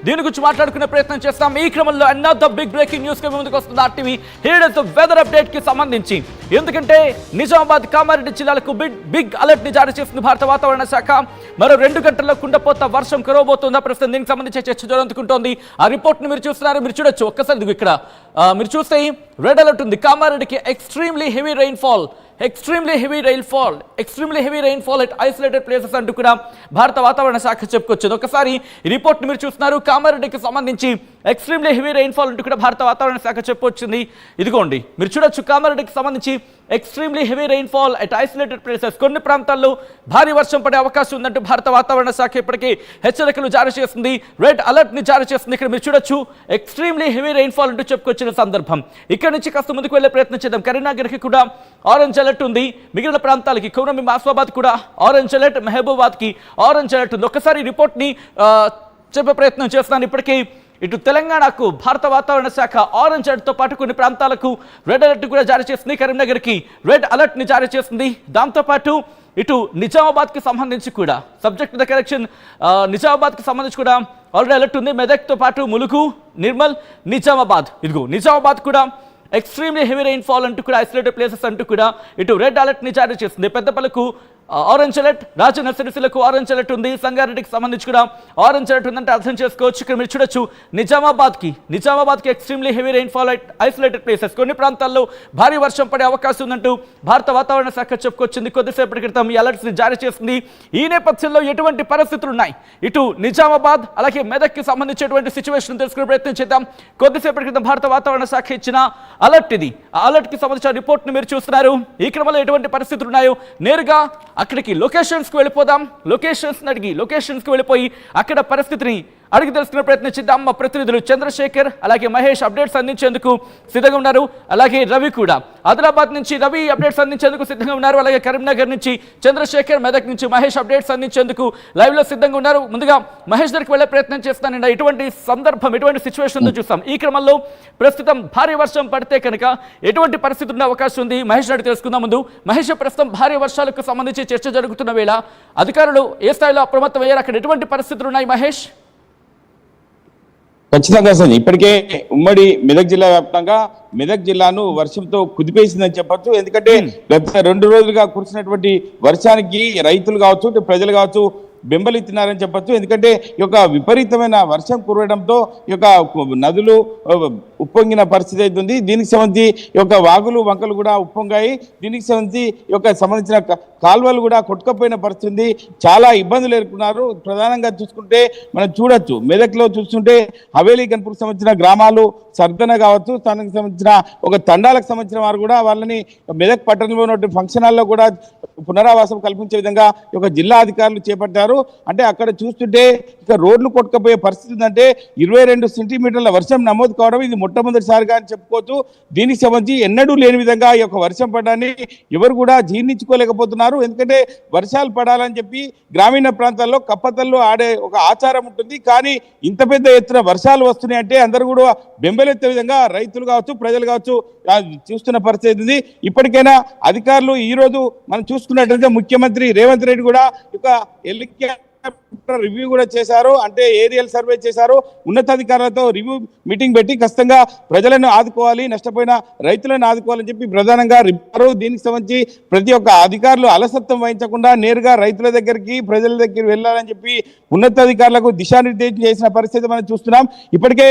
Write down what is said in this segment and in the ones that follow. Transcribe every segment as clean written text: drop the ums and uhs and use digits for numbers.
దీని గురించి మాట్లాడుకునే ప్రయత్నం చేస్తాం. ఈ క్రమంలో అనదర్ బిగ్ బ్రేకింగ్ న్యూస్ కి ముందుకు వస్తుంది RTV. Here is the weather update కి సంబంధించి. ఎందుకంటే నిజామాబాద్ కామారెడ్డి జిల్లాలకు బిగ్ అలర్ట్ ని జారీ చేస్తుంది భారత వాతావరణ శాఖ. మరో 2 గంటల్లో కుండపోత వర్షం కురవబోతుందా ప్రస్తుతం దీనికి సంబంధించి చర్చ జరుగుతుంటోంది. ఆ రిపోర్ట్ ని మీరు చూస్తున్నారు, మీరు చూడొచ్చు. ఒక్కసారి ఇక్కడ మీరు చూస్తే రెడ్ అలర్ట్ ఉంది. కామారెడ్డికి extremely heavy rainfall at isolated places అంటూ కూడా భారత వాతావరణ శాఖ చెప్పుకొచ్చింది. ఒకసారి ఈ రిపోర్ట్ మీరు చూస్తున్నారు. కామారెడ్డికి సంబంధించి ఎక్స్ట్రీమ్లీ హెవీ రెయిన్ఫాల్ అంటూ కూడా భారత వాతావరణ శాఖ చెప్పుకొచ్చింది. ఇదిగోండి మీరు చూడొచ్చు. కామారెడ్డికి సంబంధించి extremely heavy rainfall at isolated places, కొన్ని ప్రాంతాల్లో భారీ వర్షం పడే అవకాశం ఉందంటూ భారత వాతావరణ శాఖ ఇప్పటికీ హెచ్చరికలు జారీ చేస్తుంది. రెడ్ అలర్ట్ ని జారీ చేస్తుంది. ఇక్కడ మీరు చూడొచ్చు ఎక్స్ట్రీమ్లీ హెవీ రెయిన్ఫాల్ అంటూ చెప్పుకొచ్చిన సందర్భం. ఇక్కడ నుంచి కాస్త ముందుకు వెళ్లే ప్రయత్నం చేద్దాం. కరీంనగర్కి కూడా ఆరెంజ్ అలర్ట్ ఉంది. మిగిలిన ప్రాంతాలకి కొమరం ఆసిఫాబాద్ కూడా ఆరెంజ్ అలర్ట్, మహబూబాబాద్ కి ఆరెంజ్ అలర్ట్ ఉంది. ఒక్కసారి రిపోర్ట్ ని చెప్పే ప్రయత్నం చేస్తున్నాను. ఇప్పటికీ ఇటు తెలంగాణకు భారత వాతావరణ శాఖ ఆరెంజ్ అలర్ట్తో పాటు కొన్ని ప్రాంతాలకు రెడ్ అలర్ట్ కూడా జారీ చేస్తుంది. కరీంనగర్కి రెడ్ అలర్ట్ ని జారీ చేస్తుంది. దాంతోపాటు ఇటు నిజామాబాద్కి సంబంధించి కూడా సబ్జెక్ట్ ద కరెక్షన్, నిజామాబాద్కి సంబంధించి కూడా ఆల్రెడీ అలర్ట్ ఉంది. మెదక్తో పాటు ములుగు, నిర్మల్, నిజామాబాద్, ఇదిగో నిజామాబాద్ కూడా ఎక్స్ట్రీమ్లీ హెవీ రెయిన్ఫాల్ అంటూ కూడా ఐసోలేటెడ్ ప్లేసెస్ అంటూ కూడా ఇటు రెడ్ అలర్ట్ ని జారీ చేస్తుంది. పెద్దపల్లికు ఆరెంజ్ అలర్ట్, రాజన్న సిరిసిల్లకు ఆరెంజ్ అలర్ట్ ఉంది. సంగారెడ్డికి సంబంధించి కూడా ఆరెంజ్ అలర్ట్ ఉందంటే అర్థం చేసుకోవచ్చు. ఇక్కడ మీరు చూడొచ్చు నిజామాబాద్కి extremely heavy rainfall at isolated places, కొన్ని ప్రాంతాల్లో భారీ వర్షం పడే అవకాశం ఉందంటూ భారత వాతావరణ శాఖ చెప్పుకొచ్చింది. కొద్దిసేపటి క్రితం ఈ అలర్ట్స్ ని జారీ చేస్తుంది. ఈ నేపథ్యంలో ఎటువంటి పరిస్థితులు ఉన్నాయి, ఇటు నిజామాబాద్ అలాగే మెదక్కి సంబంధించినటువంటి సిచ్యువేషన్ తెలుసుకునే ప్రయత్నం చేద్దాం. కొద్దిసేపటి క్రితం భారత వాతావరణ శాఖ ఇచ్చిన అలర్ట్ ఇది. ఆ అలర్ట్ కి సంబంధించిన రిపోర్ట్ ని మీరు చూస్తున్నారు. ఈ క్రమంలో ఎటువంటి పరిస్థితులు ఉన్నాయో నేరుగా అక్కడికి లొకేషన్స్కి వెళ్ళిపోదాం. లొకేషన్స్కి వెళ్ళిపోయి అక్కడ పరిస్థితిని అడిగి తెలుసుకునే ప్రయత్నం చేద్దాం. మా ప్రతినిధులు చంద్రశేఖర్ అలాగే మహేష్ అప్డేట్స్ అందించేందుకు సిద్ధంగా ఉన్నారు. అలాగే రవి కూడా ఆదిలాబాద్ నుంచి రవి అప్డేట్స్ అందించేందుకు సిద్ధంగా ఉన్నారు. అలాగే కరీంనగర్ నుంచి చంద్రశేఖర్, మెదక్ నుంచి మహేష్ అప్డేట్స్ అందించేందుకు లైవ్ లో సిద్ధంగా ఉన్నారు. ముందుగా మహేష్ దగ్గరికి వెళ్ళే ప్రయత్నం చేస్తాను. ఎటువంటి సందర్భం, ఎటువంటి సిచ్యువేషన్ చూస్తాం. ఈ క్రమంలో ప్రస్తుతం భారీ వర్షం పడితే కనుక ఎటువంటి పరిస్థితి ఉండే అవకాశం ఉంది మహేష్ అడిగి తెలుసుకుందాం. ముందు మహేష్, ప్రస్తుతం భారీ వర్షాలకు సంబంధించి చర్చ జరుగుతున్న వేళ అధికారులు ఏ స్థాయిలో అప్రమత్తం అయ్యారు, అక్కడ ఎటువంటి పరిస్థితులు ఉన్నాయి మహేష్? ఖచ్చితంగా సార్, ఇప్పటికే ఉమ్మడి మెదక్ జిల్లా వ్యాప్తంగా మెదక్ జిల్లాను వర్షంతో కుదిపేసిందని చెప్పొచ్చు. ఎందుకంటే గత 2 రోజులుగా కురిసినటువంటి వర్షానికి రైతులు కావచ్చు, ప్రజలు కావచ్చు బెంబలెత్తినారని చెప్పొచ్చు. ఎందుకంటే ఈ యొక్క విపరీతమైన వర్షం కురవడంతో ఈ యొక్క నదులు ఉప్పొంగిన పరిస్థితి అవుతుంది. దీనికి సంబంధించి ఈ యొక్క వాగులు, వంకలు కూడా ఉప్పొంగాయి. దీనికి సంబంధించిన కాలువలు కూడా కొట్టుకపోయిన పరిస్థితి. చాలా ఇబ్బందులు ఎదుర్కొన్నారు. ప్రధానంగా చూసుకుంటే మనం చూడొచ్చు, మెదక్లో చూస్తుంటే హవేలీ గన్పూర్కి సంబంధించిన గ్రామాలు, సర్దన కావచ్చు, దానికి సంబంధించిన ఒక తండాలకు సంబంధించిన వారు కూడా వాళ్ళని మెదక్ పట్టణంలో ఉన్నటువంటి ఫంక్షన్ హాల్లో కూడా పునరావాసం కల్పించే విధంగా ఈ యొక్క జిల్లా అధికారులు చేపట్టారు. అంటే అక్కడ చూస్తుంటే ఇక రోడ్లు కొట్టుకపోయే పరిస్థితి ఉందంటే 22 సెంటీమీటర్ల వర్షం నమోదు కావడం ఇది మొట్టమొదటిసారిగా అని చెప్పుకోవచ్చు. దీనికి సంబంధించి ఎన్నడూ లేని విధంగా ఈ యొక్క వర్షం పడడాన్ని ఎవరు కూడా జీర్ణించుకోలేకపోతున్నారు. ఎందుకంటే వర్షాలు పడాలని చెప్పి గ్రామీణ ప్రాంతాల్లో కప్పతల్లో ఆడే ఒక ఆచారం ఉంటుంది. కానీ ఇంత పెద్ద ఎత్తున వర్షాలు వస్తున్నాయి అంటే అందరూ కూడా బెంబెలెత్తే విధంగా రైతులు కావచ్చు, ప్రజలు కావచ్చు చూస్తున్న పరిస్థితి ఉంది. ఇప్పటికైనా అధికారులు ఈ రోజు మనం చూసుకున్నట్లయితే ముఖ్యమంత్రి రేవంత్ రెడ్డి కూడా ఒక రివ్యూ కూడా చేశారు. అంటే ఏరియల్ సర్వే చేశారు. ఉన్నతాధికారులతో రివ్యూ మీటింగ్ పెట్టి ఖచ్చితంగా ప్రజలను ఆదుకోవాలి, నష్టపోయిన రైతులను ఆదుకోవాలని చెప్పి ప్రధానంగా రివ్యూ. దీనికి సంబంధించి ప్రతి ఒక్క అధికారులు అలసత్వం వహించకుండా నేరుగా రైతుల దగ్గరికి, ప్రజల దగ్గరికి వెళ్ళాలని చెప్పి ఉన్నతాధికారులకు దిశానిర్దేశం చేసిన పరిస్థితి మనం చూస్తున్నాం. ఇప్పటికే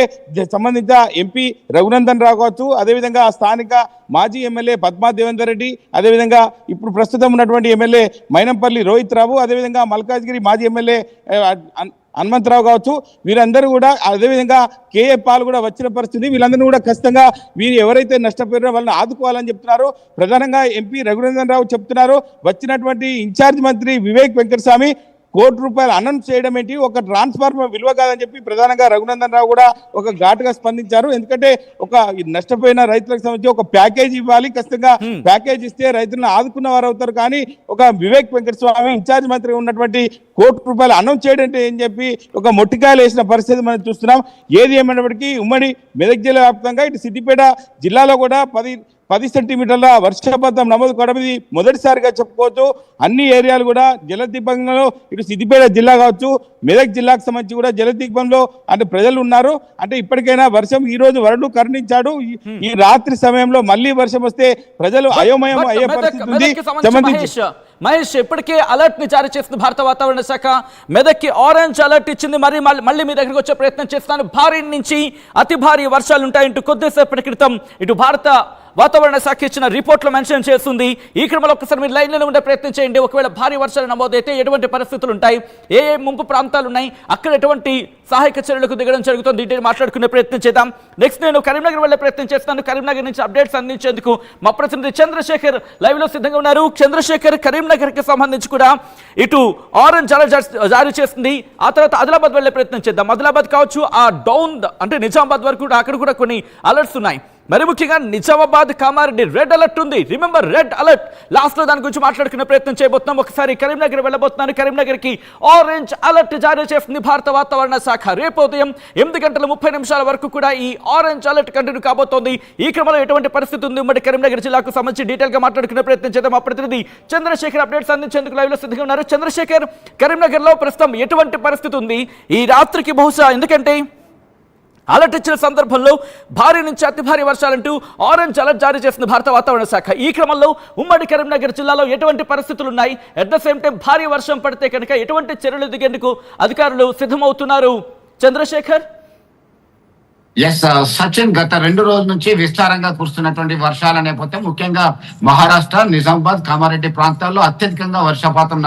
సంబంధించిన ఎంపీ రఘునందన్ రావు కావచ్చు, అదేవిధంగా స్థానిక మాజీ ఎమ్మెల్యే పద్మా దేవేందర్ రెడ్డి, అదేవిధంగా ఇప్పుడు ప్రస్తుతం ఉన్నటువంటి ఎమ్మెల్యే మైనంపల్లి రోహిత్ రావు, అదేవిధంగా మల్కాజ్గిరి మాజీ ఎమ్మెల్యే హనుమంతరావు కావచ్చు, వీరందరూ కూడా, అదేవిధంగా కేఏ పాల్ కూడా వచ్చిన పరిస్థితి. వీళ్ళందరూ కూడా ఖచ్చితంగా వీరు ఎవరైతే నష్టపోయారో వాళ్ళని ఆదుకోవాలని చెప్తున్నారు. ప్రధానంగా ఎంపీ రఘునందన్ రావు చెప్తున్నారు. వచ్చినటువంటి ఇన్ఛార్జ్ మంత్రి వివేక్ వెంకటస్వామి ₹1 కోటి అనౌన్స్ చేయడం ఏంటి, ఒక ట్రాన్స్ఫార్మర్ విలువ కాదని చెప్పి ప్రధానంగా రఘునందన్ రావు కూడా ఒక ఘాటుగా స్పందించారు. ఎందుకంటే ఒక నష్టపోయిన రైతులకు సంబంధించి ఒక ప్యాకేజ్ ఇవ్వాలి, ఖచ్చితంగా ప్యాకేజ్ ఇస్తే రైతులను ఆదుకున్న వారు అవుతారు. కానీ ఒక వివేక్ వెంకటస్వామి ఇన్ఛార్జ్ మంత్రి ఉన్నటువంటి ₹1 కోటి అనౌన్స్ చేయడం అంటే ఏం చెప్పి ఒక మొట్టికాయలు వేసిన పరిస్థితి మనం చూస్తున్నాం. ఏది ఏమైనప్పటికీ ఉమ్మడి మెదక్ జిల్లా వ్యాప్తంగా ఇటు సిద్దిపేట జిల్లాలో కూడా 10 సెంటీమీటర్ల వర్షపాతం నమోదు కావడం ఇది మొదటిసారిగా చెప్పుకోవచ్చు. అన్ని ఏరియాలు కూడా జలదీపంలో ఇటు సిద్దిపేట జిల్లా కావచ్చు, మెదక్ జిల్లాకు సంబంధించి కూడా జలదీపంలో అంటే ప్రజలు ఉన్నారు. అంటే ఇప్పటికైనా వర్షం ఈ రోజు వరుడు కరుణించాడు. ఈ రాత్రి సమయంలో మళ్ళీ వర్షం వస్తే ప్రజలు అయోమయం అయ్యే పరిస్థితి ఉంది. మహేష్ ఇప్పటికే అలర్ట్ ని జారీ చేస్తుంది భారత వాతావరణ శాఖ. మెదక్కి ఆరెంజ్ అలర్ట్ ఇచ్చింది. మళ్ళీ మీ దగ్గరికి వచ్చే ప్రయత్నం చేస్తాను. భారీ నుంచి అతి భారీ వర్షాలు ఉంటాయంటూ కొద్దిసేపటి క్రితం ఇటు భారత వాతావరణ శాఖ ఇచ్చిన రిపోర్ట్లో మెన్షన్ చేస్తుంది. ఈ క్రమంలో ఒక్కసారి మీరు లైన్లో ఉండే ప్రయత్నం చేయండి. ఒకవేళ భారీ వర్షాలు నమోదైతే ఎటువంటి పరిస్థితులు ఉంటాయి, ఏ ముంపు ప్రాంతాలు ఉన్నాయి, అక్కడ ఎటువంటి సహాయక చర్యలకు దిగడం జరుగుతుంది, డీటెయిల్ మాట్లాడుకునే ప్రయత్నం చేద్దాం. నెక్స్ట్ నేను కరీంనగర్ వెళ్ళే ప్రయత్నం చేస్తాను. కరీంనగర్ నుంచి అప్డేట్స్ అందించేందుకు మా ప్రతినిధి చంద్రశేఖర్ లైవ్ లో సిద్ధంగా ఉన్నారు. చంద్రశేఖర్, కరీంనగర్ కి సంబంధించి కూడా ఇటు ఆరెంజ్ అలర్ట్ జారీ చేస్తుంది. ఆ తర్వాత ఆదిలాబాద్ వెళ్ళే ప్రయత్నం చేద్దాం. ఆదిలాబాద్ కావచ్చు, ఆ డౌన్ అంటే నిజామాబాద్ వరకు కూడా అక్కడ కూడా కొన్ని అలర్ట్స్ ఉన్నాయి. మరి ముఖ్యంగా నిజామాబాద్, కామారెడ్డి రెడ్ అలర్ట్ ఉంది. Remember red alert. లాస్ట్ లో దాని గురించి మాట్లాడుకునే ప్రయత్నం చేయబోతున్నాం. ఒకసారి కరీంనగర్ వెళ్ళబోతున్నాను. కరీంనగర్ కి ఆరెంజ్ అలర్ట్ జారీ చేస్తుంది భారత వాతావరణ శాఖ. రేపు ఉదయం 8:30 వరకు కూడా ఈ ఆరెంజ్ అలర్ట్ కంటిన్యూ కాబోతోంది. ఈ క్రమంలో ఎటువంటి పరిస్థితి ఉంది ఉమ్మడి కరీంనగర్ జిల్లాకు సంబంధించి డీటెయిల్ గా మాట్లాడుకునే ప్రయత్నం చేద్దాం. మా ప్రతినిధి చంద్రశేఖర్ అప్డేట్స్ అందించేందుకు లైవ్ లో సిద్ధంగా ఉన్నారు. చంద్రశేఖర్, కరీంనగర్ లో ప్రస్తుతం ఎటువంటి పరిస్థితి ఉంది ఈ రాత్రికి? బహుశా ఎందుకంటే అలర్ట్ ఇచ్చిన సందర్భంలో భారీ నుంచి అతి భారీ వర్షాలంటూ ఆరెంజ్ అలర్ట్ జారీ చేస్తుంది భారత వాతావరణ శాఖ. ఈ క్రమంలో ఉమ్మడి కరీంనగర్ జిల్లాలో ఎటువంటి పరిస్థితులు ఉన్నాయి, అట్ ద సేమ్ టైం భారీ వర్షం పడితే కనుక ఎటువంటి చర్యలు దిగేందుకు అధికారులు సిద్ధమవుతున్నారు? చంద్రశేఖర్. ఎస్ సచిన్, గత 2 రోజుల నుంచి విస్తారంగా కురుస్తున్నటువంటి వర్షాల నేపథ్యం ముఖ్యంగా మహారాష్ట్ర, నిజామాబాద్, కామారెడ్డి ప్రాంతాల్లో అత్యధికంగా వర్షపాతం